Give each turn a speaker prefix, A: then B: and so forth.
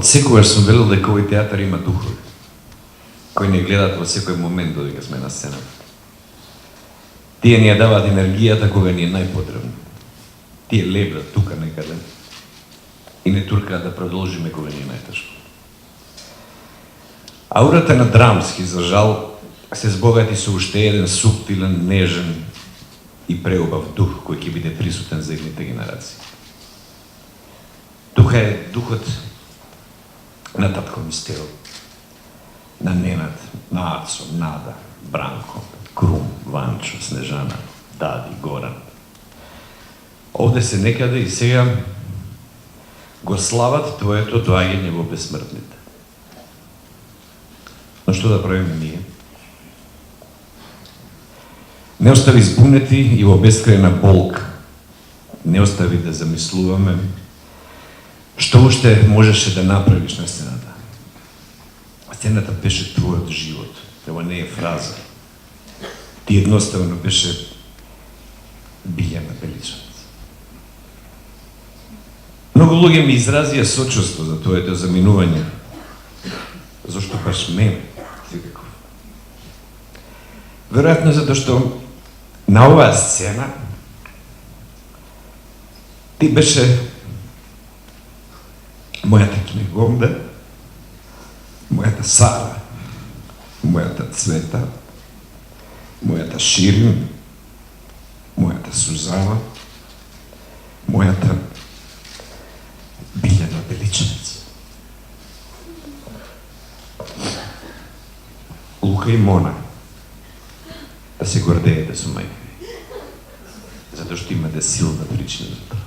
A: Од секогаш сум велел дека овој театар има духови, кои не гледаат во секој момент додека сме на сцената. Тие ни ја даваат енергијата кога ни е најпотребно. Тие лебдат тука некаде и не туркаат да продолжиме кога ни е најтешко. Аурата на Драмски, за жал, се збогати со уште еден суптилен, нежен и преубав дух кој ќе биде присутен за едните генерации. Тука е духот на татко ми Стео, на Ненад, на Ацо, Нада, Бранко, Крум, Ванчо, Снежана, Дади, Горан. Овде се некаде и сега го слават твоето доаѓање во безсмртните. Но што да правиме ние? Не остави збунети и во бескрајна болка. Не остави да замислуваме што уште можеше да направиш на сцената. Сцената беше твојот живот. Ова не е фраза. Ти едноставно беше Билјана Беличанец. Многу луѓе ми изразија сочувство за твоето заминување. Зошто баш мене? Секако. Веројатно затоа што на оваа сцена ти беше мојата Кнегомда, мојата Сара, мојата Цвета, мојата Ширин, мојата Сузана, мојата Билјана Беличанец. Лука и Мона да се гордеете со мајка, затоа што имате силна причина за тоа.